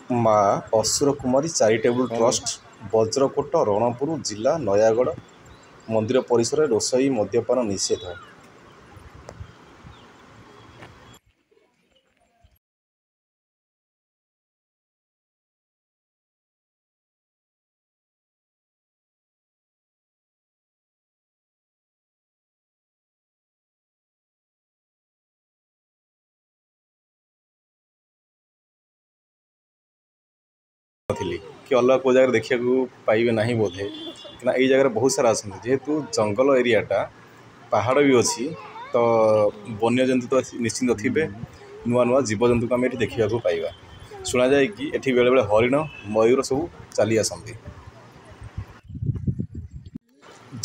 ମା ଅସୁର କୁମାରୀ charitable trust, Bajrakot, Ranpur ଜିଲ୍ଲା, ନୟାଗଡ଼। ମନ୍ଦିର ପରିସରରେ ରୋଷେଇ ମଦ୍ୟପାନ ନିଷେଧ। ଥିଲି କି ଅଲଗା କେଉଁ ଜାଗାରେ ଦେଖିବାକୁ ପାଇବେ ନାହିଁ ବୋଧେ, କାହିଁକିନା ଏଇ ଜାଗାରେ ବହୁତ ସାରା ଆସନ୍ତି। ଯେହେତୁ ଜଙ୍ଗଲ ଏରିଆଟା, ପାହାଡ଼ ବି ଅଛି, ତ ବନ୍ୟଜନ୍ତୁ ତ ନିଶ୍ଚିନ୍ତ ଥିବେ। ନୂଆ ନୂଆ ଜୀବଜନ୍ତୁକୁ ଆମେ ଏଠି ଦେଖିବାକୁ ପାଇବା। ଶୁଣାଯାଏ କି ଏଠି ବେଳେବେଳେ ହରିଣ, ମୟୂର ସବୁ ଚାଲି ଆସନ୍ତି।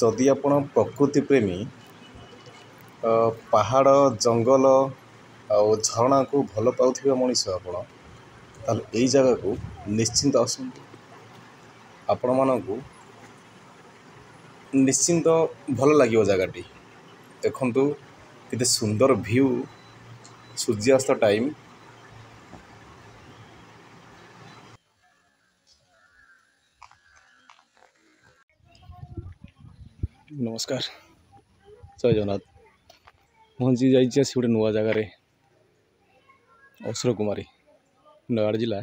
ଯଦି ଆପଣ ପ୍ରକୃତି ପ୍ରେମୀ, ପାହାଡ଼, ଜଙ୍ଗଲ ଆଉ ଝରଣାକୁ ଭଲ ପାଉଥିବା ମଣିଷ ଆପଣ, ତାହେଲେ ଏଇ ଜାଗାକୁ ନିଶ୍ଚିନ୍ତ ଆସନ୍ତୁ। ଆପଣମାନଙ୍କୁ ନିଶ୍ଚିନ୍ତ ଭଲ ଲାଗିବ ଜାଗାଟି। ଦେଖନ୍ତୁ କେତେ ସୁନ୍ଦର ଭିଉ, ସୂର୍ଯ୍ୟାସ୍ତ ଟାଇମ୍। ନମସ୍କାର, ଜୟ ଜଗନ୍ନାଥ। ପହଞ୍ଚି ଯାଇଛି ଆସି ଗୋଟେ ନୂଆ ଜାଗାରେ, ଅସୁର କୁମାରୀ, ନୟାଗଡ଼ ଜିଲ୍ଲା,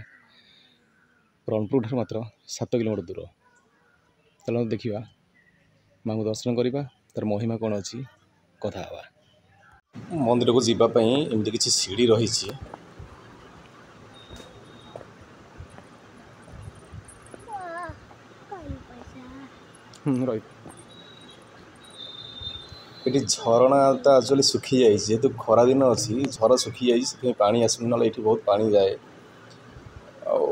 ରଣପୁର ଠାରୁ ମାତ୍ର 7 କିଲୋମିଟର ଦୂର। ଚାଲନ୍ତୁ ଦେଖିବା, ମାଙ୍କୁ ଦର୍ଶନ କରିବା, ତାର ମହିମା କ'ଣ ଅଛି, କଥା ହେବା। ମନ୍ଦିରକୁ ଯିବା ପାଇଁ ଏମିତି କିଛି ସିଡ଼ି ରହିଛି। ଏଠି ଝରଣାଟା ଆକ୍ଚୁଆଲି ଶୁଖିଯାଇଛି, ଯେହେତୁ ଖରାଦିନ ଅଛି, ଝର ଶୁଖିଯାଇଛି, ସେଥିପାଇଁ ପାଣି ଆସୁନି। ନହେଲେ ଏଠି ବହୁତ ପାଣି ଯାଏ। ଆଉ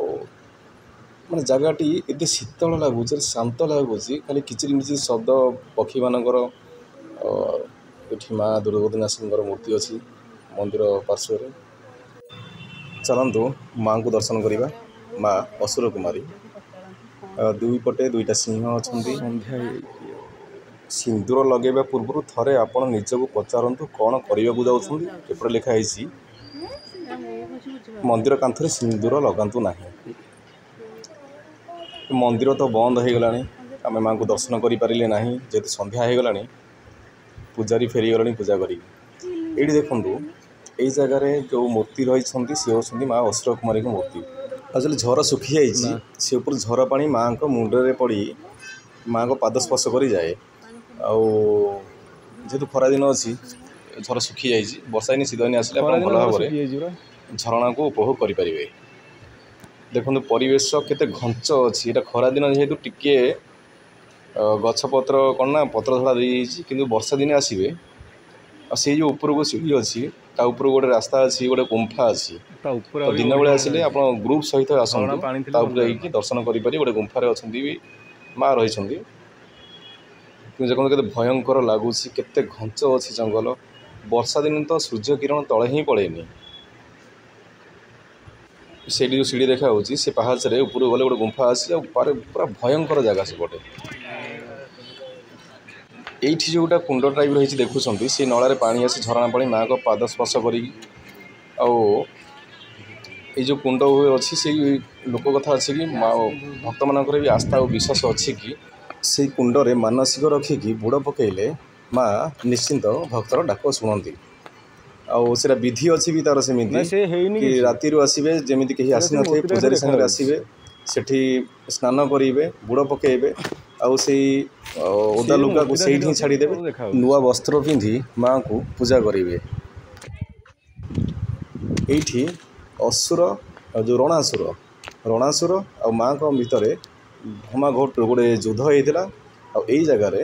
ମାନେ ଜାଗାଟି ଏତେ ଶୀତଳ ଲାଗୁଛି, ଶାନ୍ତ ଲାଗୁଛି, ଖାଲି କିଚିରି ମିଚିରି ଶବ୍ଦ ପକ୍ଷୀମାନଙ୍କର। ଏଠି ମା ଦୁର୍ଗାନାଶୀଙ୍କର ମୂର୍ତ୍ତି ଅଛି ମନ୍ଦିର ପାର୍ଶ୍ୱରେ। ଚାଲନ୍ତୁ ମାଙ୍କୁ ଦର୍ଶନ କରିବା। ମା ଅସୁର କୁମାରୀ, ଦୁଇ ପଟେ ଦୁଇଟା ସିଂହ ଅଛନ୍ତି। ସିନ୍ଦୁର ଲଗାଇବା ପୂର୍ବରୁ ଥରେ ଆପଣ ନିଜକୁ ପଚାରନ୍ତୁ କ'ଣ କରିବାକୁ ଯାଉଛନ୍ତି। ଏପଟେ ଲେଖା ହେଇଛି, ମନ୍ଦିର କାନ୍ଥରେ ସିନ୍ଦୁର ଲଗାନ୍ତୁ ନାହିଁ। ମନ୍ଦିର ତ ବନ୍ଦ ହୋଇଗଲାଣି, ଆମେ ମାଙ୍କୁ ଦର୍ଶନ କରିପାରିଲେ ନାହିଁ, ଯେହେତୁ ସନ୍ଧ୍ୟା ହୋଇଗଲାଣି। ପୂଜାରୀ ଫେରିଗଲେଣି ପୂଜା କରିକି। ଏଇଠି ଦେଖନ୍ତୁ, ଏଇ ଜାଗାରେ ଯେଉଁ ମୂର୍ତ୍ତି ରହିଛନ୍ତି ସେ ହେଉଛନ୍ତି ମା ଅସୁର କୁମାରୀଙ୍କ ମୂର୍ତ୍ତି। ଆକ୍ଚୁଆଲି ଝର ଶୁଖିଯାଇଛି, ସେ ଉପରୁ ଝର ପାଣି ମାଆଙ୍କ ମୁଣ୍ଡରେ ପଡ଼ି ମାଆଙ୍କ ପାଦ ସ୍ପର୍ଶ କରିଯାଏ। ଆଉ ଯେହେତୁ ଖରାଦିନ ଅଛି, ଝର ଶୁଖିଯାଇଛି। ବର୍ଷା ଦିନ ଶୀତ ଦିନ ଆସିଲେ ଆପଣ ଭଲ ଭାବରେ ଝରଣାକୁ ଉପଭୋଗ କରିପାରିବେ। ଦେଖନ୍ତୁ ପରିବେଶ କେତେ ଘଞ୍ଚ ଅଛି। ଏଇଟା ଖରାଦିନ ଯେହେତୁ ଟିକିଏ ଗଛପତ୍ର କ'ଣ ନା ପତ୍ର ଝଡ଼ା ଦେଇଯାଇଛି, କିନ୍ତୁ ବର୍ଷା ଦିନେ ଆସିବେ ଆଉ ସେଇ ଯେଉଁ ଉପରକୁ ସିଡ଼ି ଅଛି, ତା ଉପରକୁ ଗୋଟେ ରାସ୍ତା ଅଛି, ଗୋଟେ ଗୁମ୍ଫା ଅଛି। ତ ଦିନବେଳେ ଆସିଲେ ଆପଣ ଗ୍ରୁପ୍ ସହିତ ଆସନ୍ତୁ, ତା ଉପରେ ଯାଇକି ଦର୍ଶନ କରିପାରିବେ। ଗୋଟେ ଗୁମ୍ଫାରେ ଅଛନ୍ତି ବି ମା ରହିଛନ୍ତି। କିନ୍ତୁ ଦେଖନ୍ତୁ କେତେ ଭୟଙ୍କର ଲାଗୁଛି, କେତେ ଘଞ୍ଚ ଅଛି ଜଙ୍ଗଲ। ବର୍ଷା ଦିନେ ତ ସୂର୍ଯ୍ୟ କିରଣ ତଳେ ହିଁ ପଡ଼େନି। ସେଇଠି ଯେଉଁ ସିଡ଼ି ଦେଖାହେଉଛି, ସେ ପାହାଚରେ ଉପରକୁ ଗଲେ ଗୋଟେ ଗୁମ୍ଫା ଅଛି। ଆଉ ପୁରା ଭୟଙ୍କର ଜାଗା ସେପଟେ। ଏଇଠି ଯେଉଁଟା କୁଣ୍ଡ ଟାଇପ୍ ରହିଛି ଦେଖୁଛନ୍ତି, ସେ ନଳାରେ ପାଣି ଆସି ଝରଣା ପାଣି ମାଆଙ୍କ ପାଦ ସ୍ପର୍ଶ କରିକି। ଆଉ ଏଇ ଯେଉଁ କୁଣ୍ଡ ଅଛି, ସେଇ ଲୋକ କଥା ଅଛି କି ଭକ୍ତମାନଙ୍କର ବି ଆସ୍ଥା ଓ ବିଶ୍ୱାସ ଅଛି କି ସେଇ କୁଣ୍ଡରେ ମାନସିକ ରଖିକି ବୁଡ଼ ପକାଇଲେ ମା ନିଶ୍ଚିନ୍ତ ଭକ୍ତର ଡାକ ଶୁଣନ୍ତି। ଆଉ ସେଇଟା ବିଧି ଅଛି ବି ତା'ର ସେମିତି କି ରାତିରୁ ଆସିବେ, ଯେମିତି କେହି ଆସିନଥିବେ, ପୂଜାରୀ ସାଙ୍ଗରେ ଆସିବେ, ସେଠି ସ୍ନାନ କରିବେ, ବୁଡ଼ ପକାଇବେ। ଆଉ ସେଇ ଓଦା ଲୁଗାକୁ ସେଇଠି ହିଁ ଛାଡ଼ିଦେବେ। ନୂଆ ବସ୍ତ୍ର ପିନ୍ଧି ମାଆଙ୍କୁ ପୂଜା କରିବେ। ଏଇଠି ଅସୁର ଆଉ ଯେଉଁ ରଣାସୁର ଆଉ ମାଆଙ୍କ ଭିତରେ ଗୋଟେ ଯୁଦ୍ଧ ହେଇଥିଲା। ଆଉ ଏଇ ଜାଗାରେ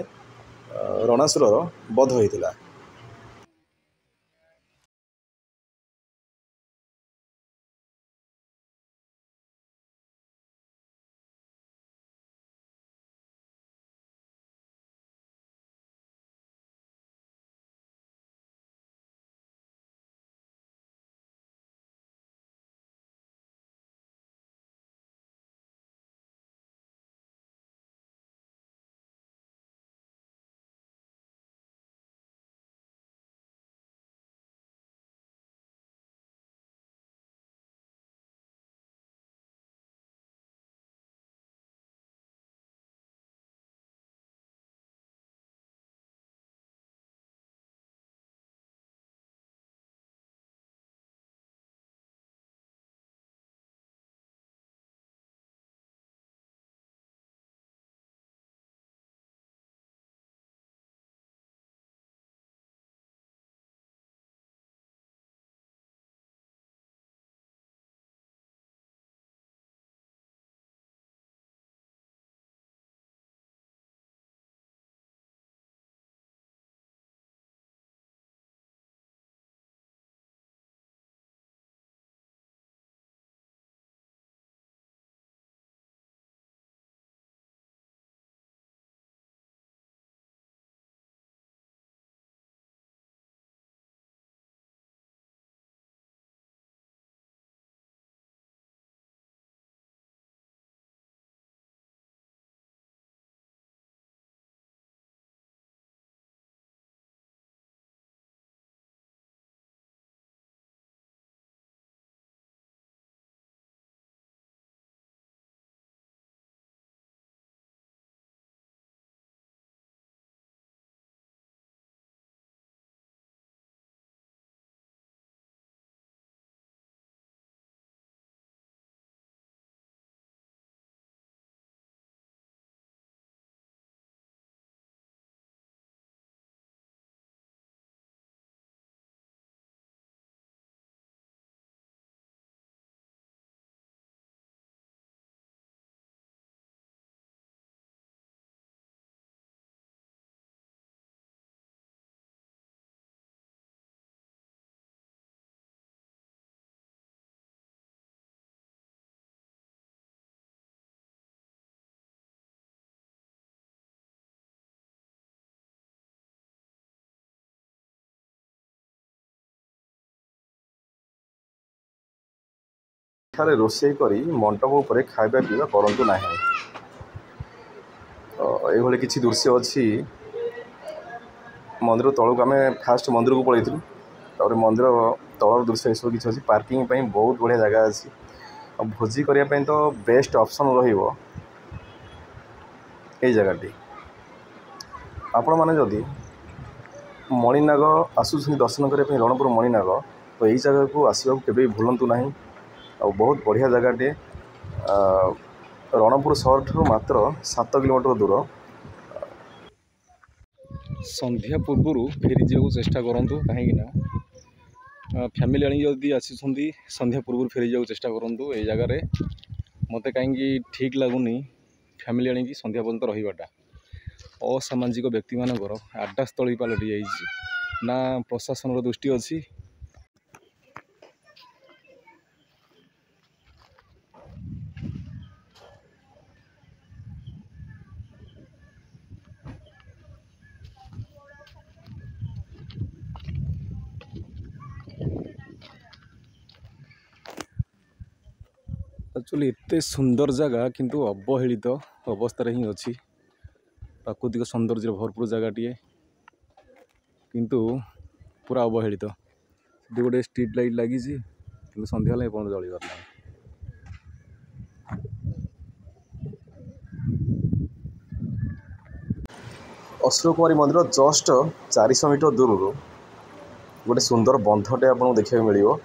ରଣାସୁରର ବଧ ହୋଇଥିଲା। ଏଠାରେ ରୋଷେଇ କରି ମଣ୍ଡପ ଉପରେ ଖାଇବା ପିଇବା କରନ୍ତୁ ନାହିଁ। ଏଇଭଳି କିଛି ଦୃଶ୍ୟ ଅଛି। ମନ୍ଦିର ତଳକୁ ଆମେ ଫାଷ୍ଟ ମନ୍ଦିରକୁ ପଳେଇଥିଲୁ, ତାପରେ ମନ୍ଦିର ତଳର ଦୃଶ୍ୟ ଏସବୁ କିଛି ଅଛି। ପାର୍କିଂ ପାଇଁ ବହୁତ ବଢ଼ିଆ ଜାଗା ଅଛି। ଆଉ ଭୋଜି କରିବା ପାଇଁ ତ ବେଷ୍ଟ ଅପସନ୍ ରହିବ ଏଇ ଜାଗାଟି। ଆପଣମାନେ ଯଦି ମଣିନାଗ ଆସୁଛନ୍ତି ଦର୍ଶନ କରିବା ପାଇଁ ରଣପୁର ମଣିନାଗ, ତ ଏଇ ଜାଗାକୁ ଆସିବାକୁ କେବେ ବି ଭୁଲନ୍ତୁ ନାହିଁ। ଆଉ ବହୁତ ବଢ଼ିଆ ଜାଗାଟିଏ। ରଣପୁର ସହରଠାରୁ ମାତ୍ର 7 କିଲୋମିଟର ଦୂର। ସନ୍ଧ୍ୟା ପୂର୍ବରୁ ଫେରିଯିବାକୁ ଚେଷ୍ଟା କରନ୍ତୁ, କାହିଁକିନା ଫ୍ୟାମିଲି ଆଣିକି ଯଦି ଆସିଛନ୍ତି ସନ୍ଧ୍ୟା ପୂର୍ବରୁ ଫେରିଯିବାକୁ ଚେଷ୍ଟା କରନ୍ତୁ। ଏଇ ଜାଗାରେ ମୋତେ କାହିଁକି ଠିକ୍ ଲାଗୁନି ଫ୍ୟାମିଲି ଆଣିକି ସନ୍ଧ୍ୟା ପର୍ଯ୍ୟନ୍ତ ରହିବାଟା। ଅସାମାଜିକ ବ୍ୟକ୍ତିମାନଙ୍କର ଆଡ୍ଡାସ୍ଥଳୀ ପାଲଟି ଯାଇଛି। ନା ପ୍ରଶାସନର ଦୃଷ୍ଟି ଅଛି। ଆକ୍ଚୁଆଲି ଏତେ ସୁନ୍ଦର ଜାଗା କିନ୍ତୁ ଅବହେଳିତ ଅବସ୍ଥାରେ ହିଁ ଅଛି। ପ୍ରାକୃତିକ ସୌନ୍ଦର୍ଯ୍ୟ ଭରପୁର ଜାଗାଟିଏ କିନ୍ତୁ ପୁରା ଅବହେଳିତ। ସେଠି ଗୋଟେ ଷ୍ଟ୍ରିଟ୍ ଲାଇଟ୍ ଲାଗିଛି କିନ୍ତୁ ସନ୍ଧ୍ୟା ହେଲେ ଏପର୍ଯ୍ୟନ୍ତ ଜଳିବାର ନାହିଁ। ଅଶ୍ରକୁମାରୀ ମନ୍ଦିର ଜଷ୍ଟ 400 ମିଟର ଦୂରରୁ ଗୋଟେ ସୁନ୍ଦର ବନ୍ଧଟେ ଆପଣଙ୍କୁ ଦେଖିବାକୁ ମିଳିବ।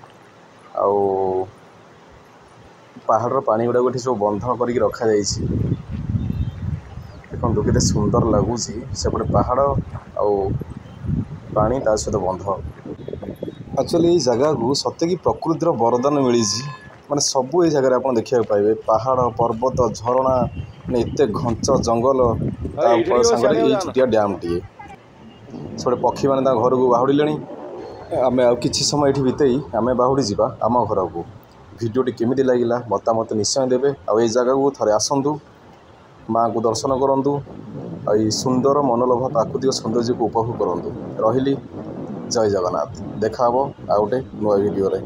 ଆଉ ପାହାଡ଼ର ପାଣି ଗୁଡ଼ାକ ଏଠି ସବୁ ବନ୍ଧ କରିକି ରଖାଯାଇଛି। ଦେଖନ୍ତୁ କେତେ ସୁନ୍ଦର ଲାଗୁଛି। ସେପଟେ ପାହାଡ଼ ଆଉ ପାଣି ତା ସହିତ ବନ୍ଧ। ଆକ୍ଚୁଆଲି ଏଇ ଜାଗାକୁ ସତେକି ପ୍ରକୃତିର ବରଦାନ ମିଳିଛି। ମାନେ ସବୁ ଏଇ ଜାଗାରେ ଆପଣ ଦେଖିବାକୁ ପାଇବେ। ପାହାଡ଼, ପର୍ବତ, ଝରଣା, ମାନେ ଏତେ ଘଞ୍ଚ ଜଙ୍ଗଲ, ତା ସାଙ୍ଗରେ ଏଇ ଛୋଟିଆ ଡ୍ୟାମ୍ଟିଏ। ସେପଟେ ପକ୍ଷୀମାନେ ତାଙ୍କ ଘରକୁ ବାହୁଡ଼ିଲେଣି। ଆମେ ଆଉ କିଛି ସମୟ ଏଠି ବିତେଇ ଆମେ ବାହୁଡ଼ି ଯିବା ଆମ ଘରକୁ। ଭିଡ଼ିଓଟି କେମିତି ଲାଗିଲା ମତାମତ ନିଶ୍ଚୟ ଦେବେ। ଆଉ ଏଇ ଜାଗାକୁ ଥରେ ଆସନ୍ତୁ, ମାଆଙ୍କୁ ଦର୍ଶନ କରନ୍ତୁ, ଆଉ ଏଇ ସୁନ୍ଦର ମନୋଲୋଭା ପ୍ରାକୃତିକ ସୌନ୍ଦର୍ଯ୍ୟକୁ ଉପଭୋଗ କରନ୍ତୁ। ରହିଲି, ଜୟ ଜଗନ୍ନାଥ। ଦେଖା ହେବ ଆଉ ଗୋଟେ ନୂଆ ଭିଡ଼ିଓରେ।